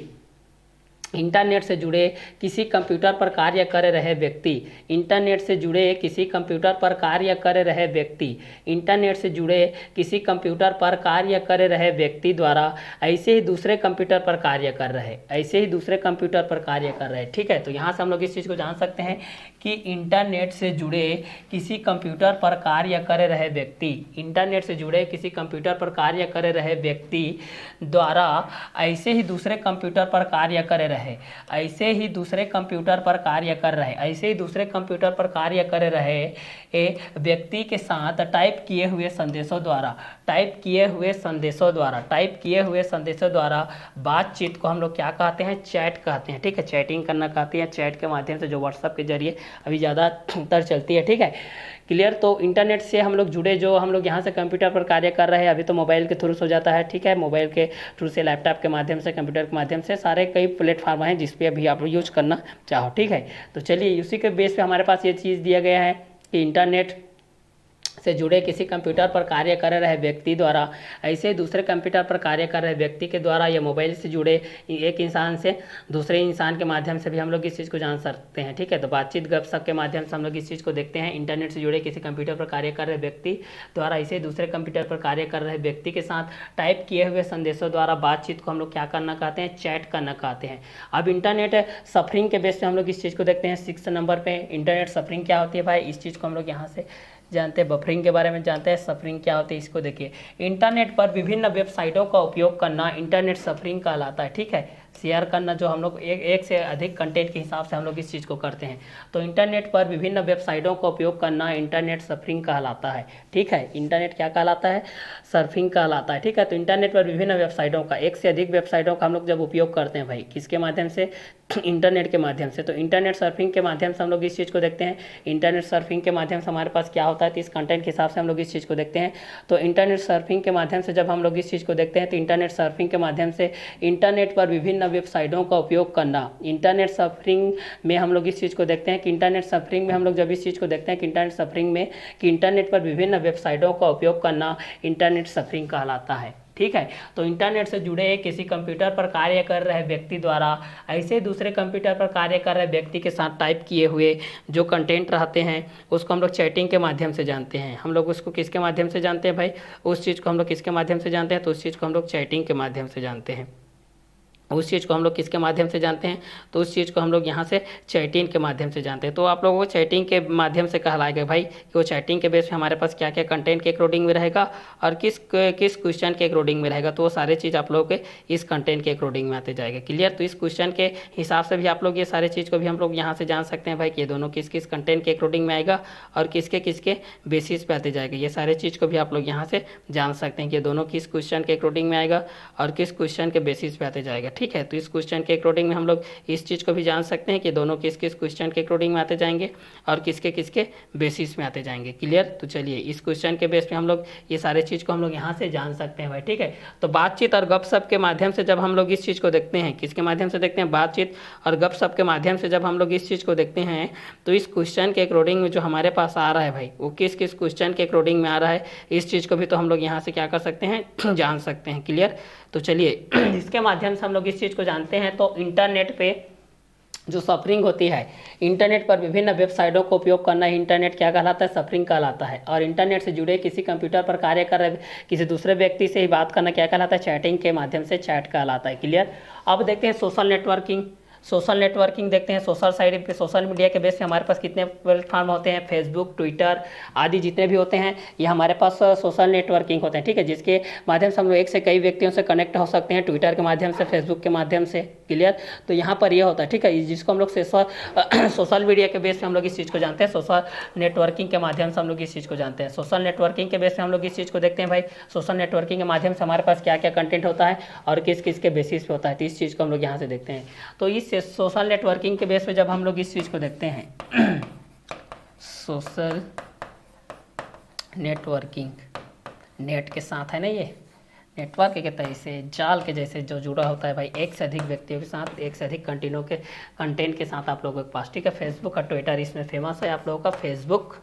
इंटरनेट से जुड़े किसी कंप्यूटर पर कार्य कर रहे व्यक्ति, इंटरनेट से जुड़े किसी कंप्यूटर पर कार्य कर रहे व्यक्ति, इंटरनेट से जुड़े किसी कंप्यूटर पर कार्य कर रहे व्यक्ति द्वारा ऐसे ही दूसरे कंप्यूटर पर कार्य कर रहे, ऐसे ही दूसरे कंप्यूटर पर कार्य कर रहे। ठीक है। तो यहाँ से हम लोग इस चीज़ को जान सकते हैं कि इंटरनेट से जुड़े किसी कंप्यूटर पर कार्य कर रहे व्यक्ति, इंटरनेट से जुड़े किसी कंप्यूटर पर कार्य कर रहे व्यक्ति द्वारा ऐसे ही दूसरे कंप्यूटर पर कार्य कर रहे, ऐसे ही दूसरे कंप्यूटर पर कार्य कर रहे, ऐसे ही दूसरे कंप्यूटर पर कार्य कर रहे व्यक्ति के साथ टाइप किए हुए संदेशों द्वारा, टाइप किए हुए संदेशों द्वारा, टाइप किए हुए संदेशों द्वारा बातचीत को हम लोग क्या कहते हैं, चैट कहते हैं। ठीक है। चैटिंग करना कहते हैं, चैट के माध्यम से जो व्हाट्सएप के जरिए अभी ज़्यादातर चलती है। ठीक है। क्लियर। तो इंटरनेट से हम लोग जुड़े, जो हम लोग यहाँ से कंप्यूटर पर कार्य कर रहे हैं, अभी तो मोबाइल के थ्रू हो जाता है। ठीक है। मोबाइल के थ्रू से, लैपटॉप के माध्यम से, कंप्यूटर के माध्यम से, सारे कई प्लेटफॉर्म हैं जिस पे अभी आप यूज करना चाहो। ठीक है। तो चलिए उसी के बेस पे हमारे पास ये चीज़ दिया गया है कि इंटरनेट से जुड़े किसी कंप्यूटर पर कार्य कर रहे व्यक्ति द्वारा ऐसे दूसरे कंप्यूटर पर कार्य कर रहे व्यक्ति के द्वारा या मोबाइल से जुड़े एक इंसान से दूसरे इंसान के माध्यम से भी हम लोग इस चीज़ को जान सकते हैं। ठीक है। तो बातचीत गपशप के माध्यम से हम लोग इस चीज़ को देखते हैं, इंटरनेट से जुड़े किसी कंप्यूटर पर कार्य कर रहे व्यक्ति द्वारा ऐसे दूसरे कंप्यूटर पर कार्य कर रहे व्यक्ति के साथ टाइप किए हुए संदेशों द्वारा बातचीत को हम लोग क्या करना कहते हैं, चैट करना कहते हैं। अब इंटरनेट सफरिंग के बेस पे हम लोग इस चीज़ को देखते हैं 6 नंबर पे। इंटरनेट सफरिंग क्या होती है भाई, इस चीज़ को हम लोग यहाँ से जानते हैं। बफरिंग के बारे में जानते हैं, सफरिंग क्या होती है इसको देखिए। इंटरनेट पर विभिन्न वेबसाइटों का उपयोग करना इंटरनेट सफरिंग कहलाता है। ठीक है। शेयर करना, जो हम लोग एक से अधिक कंटेंट के हिसाब से हम लोग इस चीज़ को करते हैं, तो इंटरनेट पर विभिन्न वेबसाइटों का उपयोग करना इंटरनेट सर्फिंग कहलाता है। ठीक है। इंटरनेट क्या कहलाता है, सर्फिंग कहलाता है। ठीक है। तो इंटरनेट पर विभिन्न वेबसाइटों का, एक से अधिक वेबसाइटों का हम लोग जब उपयोग करते हैं भाई, किसके माध्यम से, इंटरनेट के माध्यम से, तो इंटरनेट सर्फिंग के माध्यम से हम लोग इस चीज़ को देखते हैं। इंटरनेट सर्फिंग के माध्यम से हमारे पास क्या होता है, तो इस कंटेंट के हिसाब से हम लोग इस चीज़ को देखते हैं। तो इंटरनेट सर्फिंग के माध्यम से जब हम लोग इस चीज़ को देखते हैं, तो इंटरनेट सर्फिंग के माध्यम से इंटरनेट पर विभिन्न वेबसाइटों का उपयोग करना, इंटरनेट सफरिंग में हम लोग इस चीज़ को देखते हैं कि इंटरनेट सफरिंग में हम लोग जब इस चीज़ को देखते हैं कि इंटरनेट सफरिंग में कि इंटरनेट पर विभिन्न वेबसाइटों का उपयोग करना इंटरनेट सफरिंग कहलाता है। ठीक है। तो इंटरनेट से जुड़े किसी कंप्यूटर पर कार्य कर रहे व्यक्ति द्वारा ऐसे दूसरे कंप्यूटर पर कार्य कर रहे व्यक्ति के साथ टाइप किए हुए जो कंटेंट रहते हैं उसको हम लोग चैटिंग के माध्यम से जानते हैं। हम लोग उसको किसके माध्यम से जानते हैं भाई, उस चीज़ को हम लोग किसके माध्यम से जानते हैं, तो उस चीज़ को हम लोग चैटिंग के माध्यम से जानते हैं। उस चीज़ को हम लोग किसके माध्यम से जानते हैं, तो उस चीज़ को हम लोग यहाँ से चैटिंग के माध्यम से जानते हैं। तो आप लोगों को चैटिंग के माध्यम से कहलाएगा भाई कि वो चैटिंग के बेस पे हमारे पास क्या क्या कंटेंट के अकॉर्डिंग में रहेगा और किस क्वेश्चन के अकॉर्डिंग में रहेगा, तो वो सारे चीज़ आप लोगों के इस कंटेंट के अकॉर्डिंग में आते जाएगा। क्लियर। तो इस क्वेश्चन के हिसाब से भी आप लोग ये सारे चीज़ को भी हम लोग यहाँ से जान सकते हैं भाई कि ये दोनों किस किस कंटेंट के अकॉर्डिंग में आएगा और किसके किसके बेसिस पे आते जाएगा। ये सारे चीज़ को भी आप लोग यहाँ से जान सकते हैं कि दोनों किस क्वेश्चन के अकॉर्डिंग में आएगा और किस क्वेश्चन के बेसिस पे आते जाएगा। ठीक है। तो इस क्वेश्चन के अकॉर्डिंग में हम लोग इस चीज़ को भी जान सकते हैं कि दोनों किस किस क्वेश्चन के अकॉर्डिंग में आते जाएंगे और किसके किसके बेसिस में आते जाएंगे। क्लियर। तो चलिए इस क्वेश्चन के बेस पे हम लोग ये सारे चीज़ को हम लोग यहाँ से जान सकते हैं भाई। ठीक है। तो बातचीत और गपशप के माध्यम से जब हम लोग इस चीज़ को देखते हैं, किसके माध्यम से देखते हैं, बातचीत और गपशप के माध्यम से जब हम लोग इस चीज़ को देखते हैं, तो इस क्वेश्चन के अकॉर्डिंग में जो हमारे पास आ रहा है भाई वो किस किस क्वेश्चन के अकॉर्डिंग में आ रहा है, इस चीज़ को भी तो हम लोग यहाँ से क्या कर सकते हैं, जान सकते हैं। क्लियर। तो चलिए इसके माध्यम से हम लोग इस चीज़ को जानते हैं। तो इंटरनेट पे जो सफरिंग होती है, इंटरनेट पर विभिन्न वेबसाइटों का उपयोग करना इंटरनेट क्या कहलाता है, सफरिंग कहलाता है। और इंटरनेट से जुड़े किसी कंप्यूटर पर कार्य कर रहे किसी दूसरे व्यक्ति से ही बात करना क्या कहलाता है, चैटिंग के माध्यम से चैट कहलाता है। क्लियर। अब देखते हैं सोशल नेटवर्किंग। सोशल नेटवर्किंग देखते हैं, सोशल साइट पे सोशल मीडिया के बेस पे हमारे पास कितने प्लेटफॉर्म होते हैं, फेसबुक, ट्विटर आदि जितने भी होते हैं ये हमारे पास सोशल नेटवर्किंग होते हैं, ठीक है, जिसके माध्यम से हम लोग एक से कई व्यक्तियों से कनेक्ट हो सकते हैं, ट्विटर के माध्यम से, फेसबुक के माध्यम से। क्लियर? तो यहाँ पर ये होता है, ठीक है, जिसको हम लोग सोशल मीडिया के बेस पे हम लोग इस चीज़ को जानते हैं, सोशल नेटवर्किंग के माध्यम से हम लोग इस चीज़ को जानते हैं। सोशल नेटवर्किंग के बेस पे हम लोग इस चीज़ को देखते हैं भाई, सोशल नेटवर्किंग के माध्यम से हमारे पास क्या क्या कंटेंट होता है और किस किस के बेसिस पे होता है, तो इस चीज़ को हम लोग यहाँ से देखते हैं। तो इस सोशल नेटवर्किंग के बेस पे जब हम लोग इस चीज़ को देखते हैं सोशल नेटवर्किंग, नेट के साथ है ना, ये नेटवर्क के तरीके से जाल के जैसे जो जुड़ा होता है भाई, एक से अधिक व्यक्तियों के साथ, एक से अधिक कंटेंट के साथ आप लोगों के पास, ठीक है। फेसबुक और ट्विटर इसमें फेमस है आप लोगों का, फेसबुक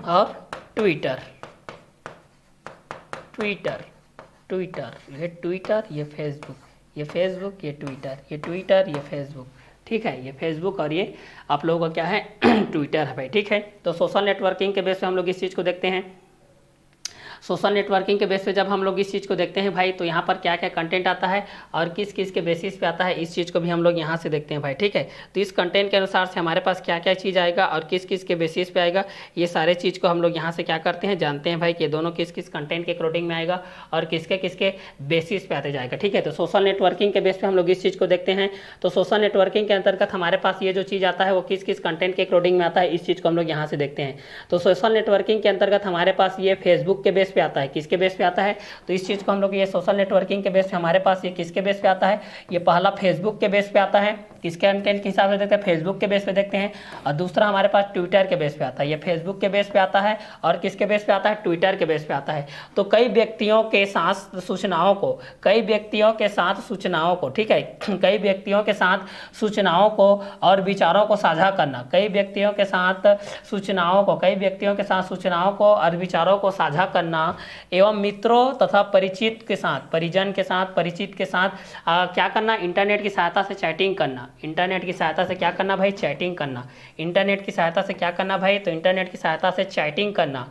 और ट्विटर, ये ट्विटर, ये फेसबुक, ये फेसबुक, ये ट्विटर, ये ट्विटर, ये फेसबुक, ठीक है, ये फेसबुक और ये आप लोगों का क्या है ट्विटर है भाई, ठीक है। तो सोशल नेटवर्किंग के बेस पे हम लोग इस चीज़ को देखते हैं। सोशल नेटवर्किंग के बेस पे जब हम लोग इस चीज़ को देखते हैं भाई, तो यहाँ पर क्या क्या कंटेंट आता है और किस किस के बेसिस पे आता है, इस चीज़ को भी हम लोग यहाँ से देखते हैं भाई, ठीक है। तो इस कंटेंट के अनुसार से हमारे पास क्या क्या चीज़ आएगा और किस किस के बेसिस पे आएगा, ये सारे चीज़ को हम लोग यहाँ से क्या करते हैं, जानते हैं भाई कि दोनों किस किस कंटेंट के अकॉर्डिंग में आएगा और किसके किसके बेसिस पे आते जाएगा, ठीक है। तो सोशल नेटवर्किंग के बेस पे हम लोग इस चीज़ को देखते हैं। तो सोशल नेटवर्किंग के अंतर्गत हमारे पास ये जो चीज़ आता है वो किस किस कंटेंट के अकॉर्डिंग में आता है, इस चीज़ को हम लोग यहाँ से देखते हैं। तो सोशल नेटवर्किंग के अंतर्गत हमारे पास ये फेसबुक के बेस पे आता है, किसके बेस पे आता है, तो इस चीज़ को हम लोग ये सोशल नेटवर्किंग के बेस पे हमारे पास ये किसके बेस पे आता है, ये पहला फेसबुक के बेस पे आता है, किसके कंटेंट के हिसाब से देखते हैं, फेसबुक के बेस पे देखते हैं। और दूसरा हमारे पास ट्विटर के बेस पे आता है, ये फेसबुक के बेस पे आता है और किसके बेस पे आता है, ट्विटर के बेस पे आता है। तो कई व्यक्तियों के साथ सूचनाओं को, ठीक है, कई व्यक्तियों के साथ सूचनाओं को और विचारों को साझा करना, कई व्यक्तियों के साथ सूचनाओं को और विचारों को साझा करना एवं मित्रों तथा परिचित के साथ, परिजन के साथ, परिचित के साथ क्या करना, इंटरनेट की सहायता से चैटिंग करना, इंटरनेट की सहायता से क्या करना भाई, चैटिंग करना, इंटरनेट की सहायता से क्या करना भाई, तो इंटरनेट की सहायता से चैटिंग करना,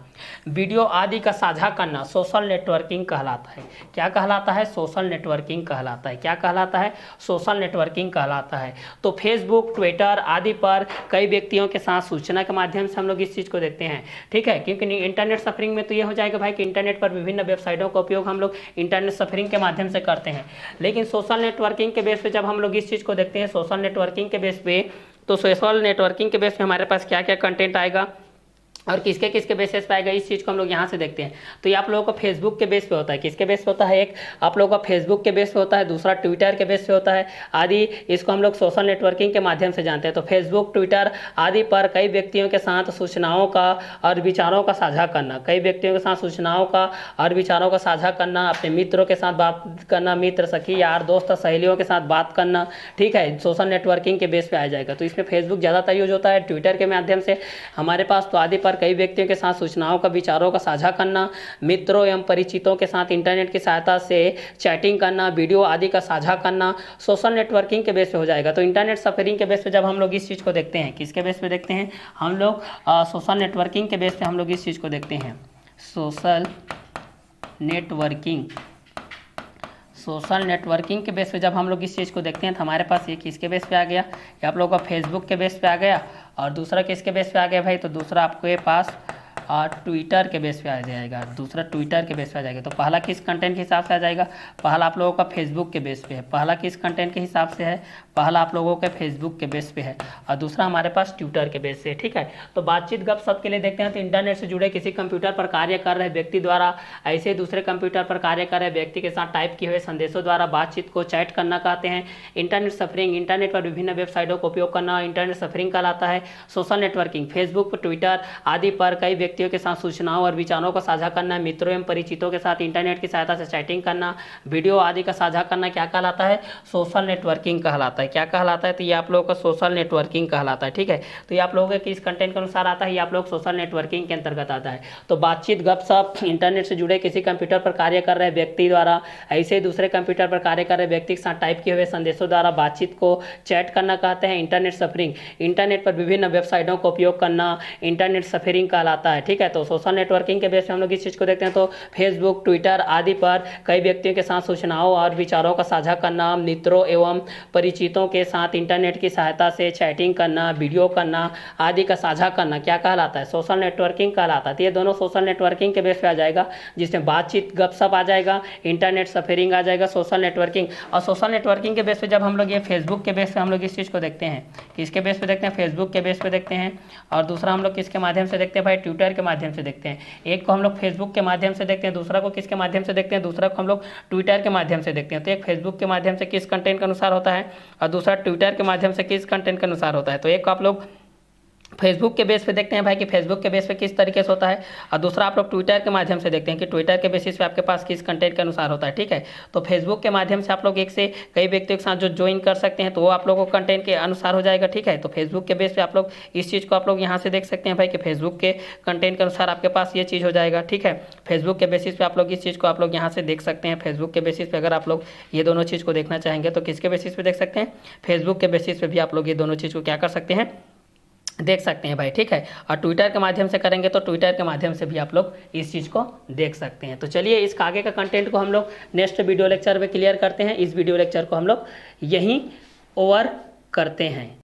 वीडियो आदि का साझा करना, सोशल नेटवर्किंग कहलाता है। क्या कहलाता है, सोशल नेटवर्किंग कहलाता है। क्या कहलाता है, सोशल नेटवर्किंग कहलाता है। तो फेसबुक, ट्विटर आदि पर कई व्यक्तियों के साथ सूचना के माध्यम से हम लोग इस चीज़ को देखते हैं, ठीक है, क्योंकि इंटरनेट सफरिंग में तो ये हो जाएगा भाई कि इंटरनेट पर विभिन्न वेबसाइटों का उपयोग हम लोग इंटरनेट सफरिंग के माध्यम से करते हैं। लेकिन सोशल नेटवर्किंग के बेस पे जब हम लोग इस चीज़ को देखते हैं, सोशल नेटवर्किंग के बेस पे, तो सोशल नेटवर्किंग के बेस पे हमारे पास क्या क्या कंटेंट आएगा और किसके किसके बेसिस पे आएगा, इस चीज़ को हम लोग यहाँ से देखते हैं। तो ये आप लोगों को फेसबुक के बेस पे होता है, किसके बेस पे होता है, एक आप लोगों का फेसबुक के बेस पे होता है, दूसरा ट्विटर के बेस पे होता है आदि। इसको हम लोग सोशल नेटवर्किंग के माध्यम से जानते हैं। तो फेसबुक, ट्विटर आदि पर कई व्यक्तियों के साथ सूचनाओं का और विचारों का साझा करना, कई व्यक्तियों के साथ सूचनाओं का और विचारों का साझा करना, अपने मित्रों के साथ बात करना, मित्र, सखी, यार, दोस्त, सहेलियों के साथ बात करना, ठीक है, सोशल नेटवर्किंग के बेस पे आ जाएगा। तो इसमें फेसबुक ज़्यादातर यूज होता है, ट्विटर के माध्यम से हमारे पास तो आदि पर कई व्यक्तियों के साथ सूचनाओं का, विचारों का साझा करना, मित्रों एवं परिचितों के साथ इंटरनेट की सहायता से चैटिंग करना, वीडियो आदि का साझा करना, सोशल नेटवर्किंग के बेस पे हो जाएगा। तो इंटरनेट सफरिंग के बेस पे जब हम लोग इस चीज़ को देखते हैं, किसके बेस पे देखते हैं हम लोग, सोशल नेटवर्किंग के बेस पे हम लोग इस चीज़ को देखते हैं, सोशल नेटवर्किंग के बेस पे जब हम लोग इस चीज़ को देखते हैं तो हमारे पास ये किसके बेस पे आ गया, ये आप लोगों का फेसबुक के बेस पे आ गया और दूसरा किसके बेस पे आ गया भाई, तो दूसरा आपको ये पास ट्विटर के बेस पे आ जाएगा, दूसरा ट्विटर के बेस पे आ जाएगा। तो पहला किस कंटेंट के हिसाब से आ जाएगा, पहला आप लोगों का फेसबुक के बेस पे है, पहला किस कंटेंट के हिसाब से है, पहला आप लोगों के फेसबुक के बेस पे है और दूसरा हमारे पास ट्विटर के बेस से, ठीक है। तो बातचीत गपशप के लिए देखते हैं तो इंटरनेट से जुड़े किसी कंप्यूटर पर कार्य कर रहे व्यक्ति द्वारा ऐसे दूसरे कंप्यूटर पर कार्य कर रहे व्यक्ति के साथ टाइप किए हुए संदेशों द्वारा बातचीत को चैट करना कहते हैं। इंटरनेट सफरिंग, इंटरनेट पर विभिन्न वेबसाइटों का उपयोग करना इंटरनेट सफरिंग कहलाता है। सोशल नेटवर्किंग, फेसबुक, ट्विटर आदि पर कई व्यक्तियों के साथ सूचनाओं और विचारों को साझा करना, मित्रों एवं परिचितों के साथ इंटरनेट की सहायता से चैटिंग करना, वीडियो आदि का साझा करना क्या कहलाता है, सोशल नेटवर्किंग कहलाता है। क्या कहलाता है, तो ये आप लोगों का सोशल नेटवर्किंग कहलाता है, ठीक है। तो ये आप लोगों के किस कंटेंट के अनुसार आता है, ये आप लोग सोशल नेटवर्किंग के अंतर्गत आता है। तो बातचीत गपशप, इंटरनेट से जुड़े किसी कंप्यूटर पर कार्य कर रहे व्यक्ति द्वारा ऐसे दूसरे कंप्यूटर पर कार्य कर रहे व्यक्ति के साथ टाइप किए हुए संदेशों द्वारा बातचीत को चैट करना कहते हैं। इंटरनेट सफरिंग, इंटरनेट पर विभिन्न वेबसाइटों का उपयोग करना इंटरनेट सफरिंग कहलाता है, है, ठीक है। तो सोशल नेटवर्किंग के बेस पे हम लोग इस चीज़ को देखते हैं, तो फेसबुक, ट्विटर आदि पर कई व्यक्तियों के साथ सूचनाओं और विचारों का साझा करना, मित्रों एवं परिचितों के साथ इंटरनेट की सहायता से चैटिंग करना, वीडियो करना आदि का साझा करना क्या कहलाता है, सोशल नेटवर्किंग कहलाता है। तो ये दोनों सोशल नेटवर्किंग के बेस पे आ जाएगा, जिसमें बातचीत गपशप आ जाएगा, इंटरनेट सफेरिंग आ जाएगा, सोशल नेटवर्किंग। और सोशल नेटवर्किंग के बेस पे जब हम लोग ये फेसबुक के बेस पे हम लोग इस चीज़ को देखते हैं, किसके बेस पे देखते हैं, फेसबुक के बेस पे देखते हैं। और दूसरा हम लोग किसके माध्यम से देखते हैं भाई, ट्विटर के माध्यम से देखते हैं। एक को हम लोग फेसबुक के माध्यम से देखते हैं, दूसरा को किसके माध्यम से देखते हैं, दूसरा को हम लोग ट्विटर के माध्यम से देखते हैं। तो एक फेसबुक के माध्यम से किस कंटेंट के अनुसार होता है और दूसरा ट्विटर के माध्यम से किस कंटेंट के अनुसार होता है। तो एक को आप लोग फेसबुक के बेस पे देखते हैं भाई कि फेसबुक के बेस पे किस तरीके से होता है, और दूसरा आप लोग ट्विटर के माध्यम से देखते हैं कि ट्विटर के बेसिस पे आपके पास किस कंटेंट के अनुसार होता है, ठीक है। तो फेसबुक के माध्यम से आप लोग एक से कई व्यक्तियों के साथ जो ज्वाइन कर सकते हैं, तो वो आप लोगों को कंटेंट के अनुसार हो जाएगा, ठीक है। तो फेसबुक के बेस पे आप लोग इस चीज़ को आप लोग यहाँ से देख सकते हैं भाई कि फेसबुक के कंटेंट के अनुसार आपके पास ये चीज़ हो जाएगा, ठीक है। फेसबुक के बेसिस पे आप लोग इस चीज़ को आप लोग यहाँ से देख सकते हैं। फेसबुक के बेसिस पे अगर आप लोग ये दोनों चीज़ को देखना चाहेंगे तो किसके बेसिस पे देख सकते हैं, फेसबुक के बेसिस पे भी आप लोग ये दोनों चीज़ को क्या कर सकते हैं, देख सकते हैं भाई, ठीक है। और ट्विटर के माध्यम से करेंगे तो ट्विटर के माध्यम से भी आप लोग इस चीज़ को देख सकते हैं। तो चलिए इसका आगे का कंटेंट को हम लोग नेक्स्ट वीडियो लेक्चर में क्लियर करते हैं। इस वीडियो लेक्चर को हम लोग यहीं ओवर करते हैं।